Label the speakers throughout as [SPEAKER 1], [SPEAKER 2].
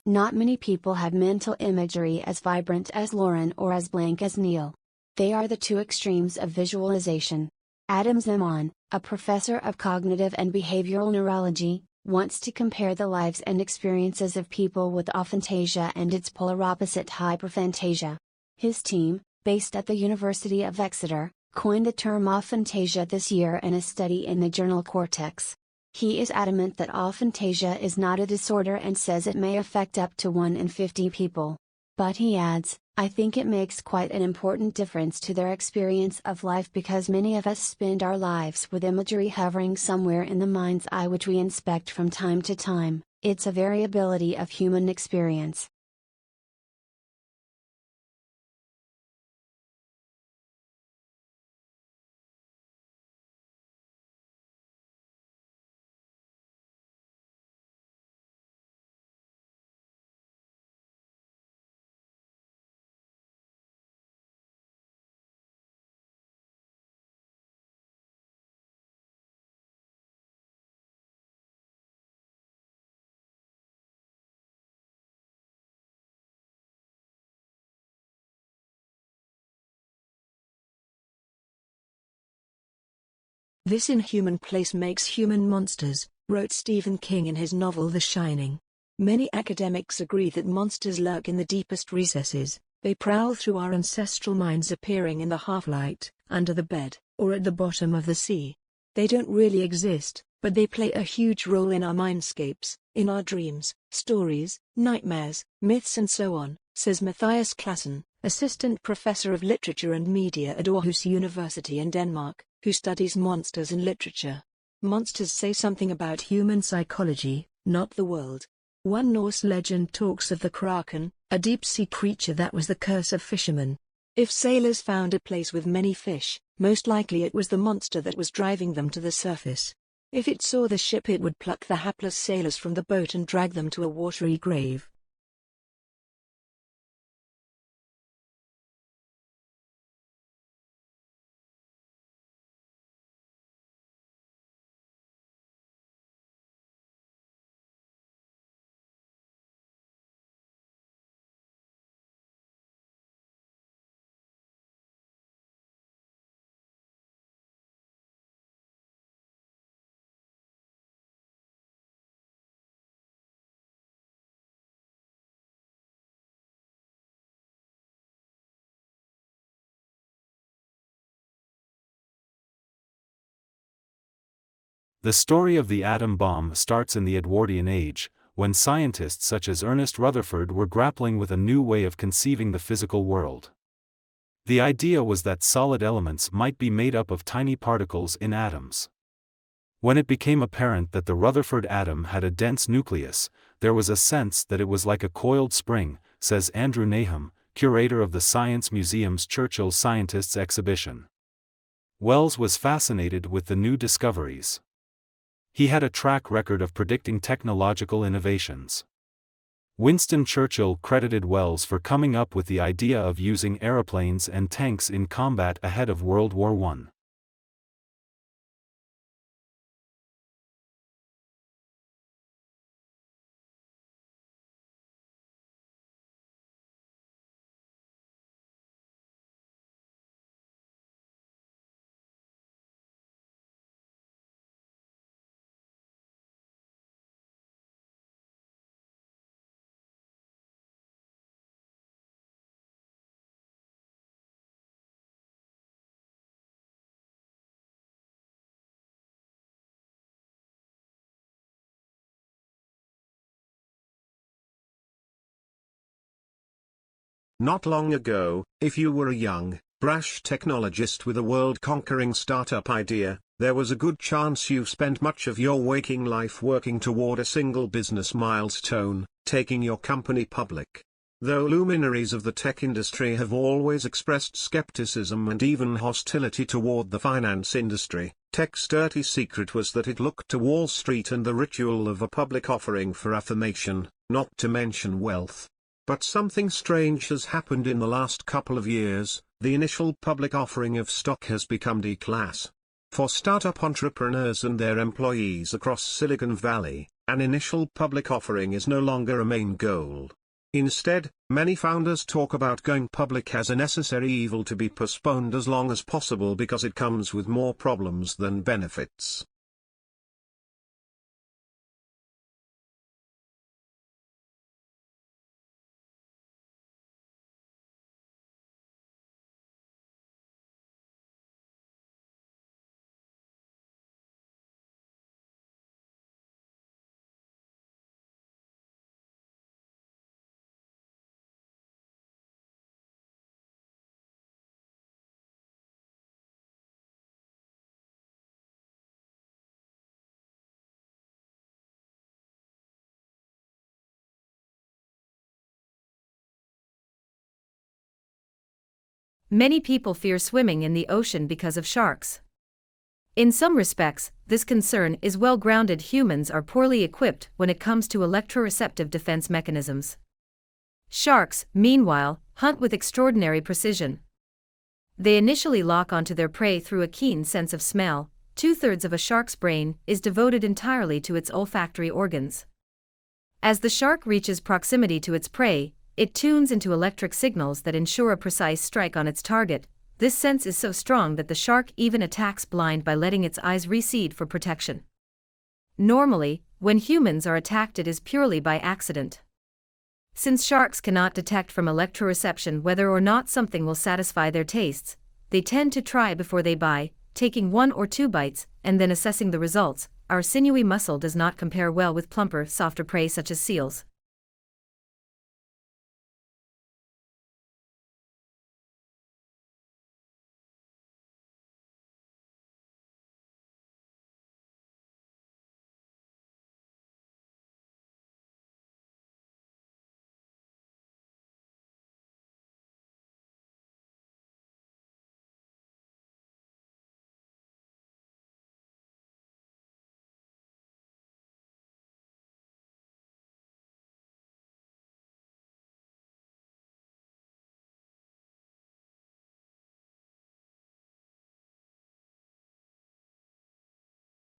[SPEAKER 1] Not many people have mental imagery as vibrant as Lauren or as blank as Neil. They are the two extremes of visualization. Adam Zaman, a professor of cognitive and behavioral neurology, wants to compare the lives and experiences of people with aphantasia and its polar opposite hyperphantasia. His team, based at the University of Exeter, coined the term aphantasia this year in a study in the journal Cortex. He is adamant that aphantasia is not a disorder and says it may affect up to 1 in 50 people. But he adds, I think it makes quite an important difference to their experience of life because many of us spend our lives with imagery hovering somewhere in the mind's eye which we inspect from time to time. It's a variability of human experience.
[SPEAKER 2] This inhuman place makes human monsters, wrote Stephen King in his novel The Shining. Many academics agree that monsters lurk in the deepest recesses. They prowl through our ancestral minds, appearing in the half-light, under the bed, or at the bottom of the sea. They don't really exist, but they play a huge role in our mindscapes, in our dreams, stories, nightmares, myths and so on, says Matthias Classen, assistant professor of literature and media at Aarhus University in Denmark, who studies monsters in literature. Monsters say something about human psychology, not the world. One Norse legend talks of the kraken, a deep-sea creature that was the curse of fishermen. If sailors found a place with many fish, most likely it was the monster that was driving them to the surface. If it saw the ship, it would pluck the hapless sailors from the boat and drag them to a watery grave.
[SPEAKER 3] The story of the atom bomb starts in the Edwardian age, when scientists such as Ernest Rutherford were grappling with a new way of conceiving the physical world. The idea was that solid elements might be made up of tiny particles in atoms. When it became apparent that the Rutherford atom had a dense nucleus, there was a sense that it was like a coiled spring, says Andrew Nahum, curator of the Science Museum's Churchill Scientists exhibition. Wells was fascinated with the new discoveries. He had a track record of predicting technological innovations. Winston Churchill credited Wells for coming up with the idea of using aeroplanes and tanks in combat ahead of World War I.
[SPEAKER 4] Not long ago, if you were a young, brash technologist with a world-conquering startup idea, there was a good chance you spent much of your waking life working toward a single business milestone, taking your company public. Though luminaries of the tech industry have always expressed skepticism and even hostility toward the finance industry, tech's dirty secret was that it looked to Wall Street and the ritual of a public offering for affirmation, not to mention wealth. But something strange has happened in the last couple of years. The initial public offering of stock has become D-class. For startup entrepreneurs and their employees across Silicon Valley, An initial public offering is no longer a main goal. Instead, many founders talk about going public as a necessary evil to be postponed as long as possible because it comes with more problems than benefits.
[SPEAKER 5] Many people fear swimming in the ocean because of sharks. In some respects, this concern is well grounded. Humans are poorly equipped when it comes to electroreceptive defense mechanisms. Sharks, meanwhile, hunt with extraordinary precision. They initially lock onto their prey through a keen sense of smell. 2/3 of a shark's brain is devoted entirely to its olfactory organs. As the shark reaches proximity to its prey, it tunes into electric signals that ensure a precise strike on its target. This sense is so strong that the shark even attacks blind by letting its eyes recede for protection. Normally, when humans are attacked, it is purely by accident. Since sharks cannot detect from electroreception whether or not something will satisfy their tastes, they tend to try before they buy, taking 1 or 2 bites, and then assessing the results. Our sinewy muscle does not compare well with plumper, softer prey such as seals.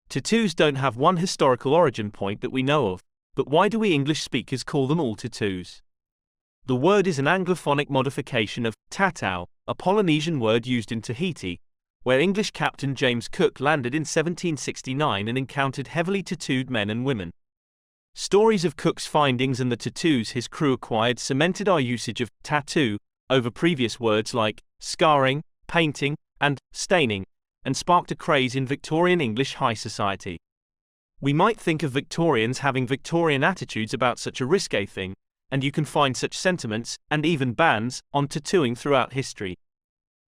[SPEAKER 6] Tattoos don't have one historical origin point that we know of, but why do we English speakers call them all tattoos? The word is an Anglophonic modification of tatau, a Polynesian word used in Tahiti, where English captain James Cook landed in 1769 and encountered heavily tattooed men and women. Stories of Cook's findings and the tattoos his crew acquired cemented our usage of tattoo over previous words like scarring, painting, and staining, and sparked a craze in Victorian English high society. We might think of Victorians having Victorian attitudes about such a risque thing, and you can find such sentiments, and even bans, on tattooing throughout history.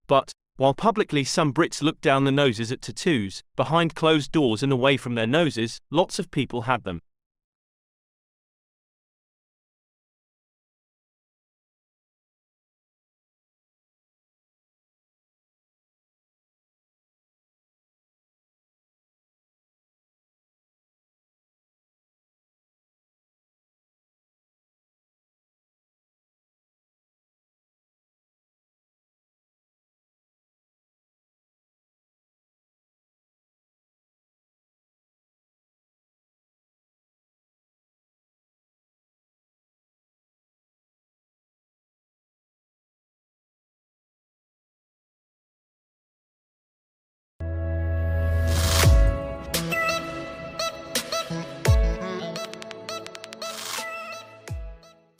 [SPEAKER 6] But, while publicly some Brits look down the noses at tattoos, behind closed doors and away from their noses, lots of people had them.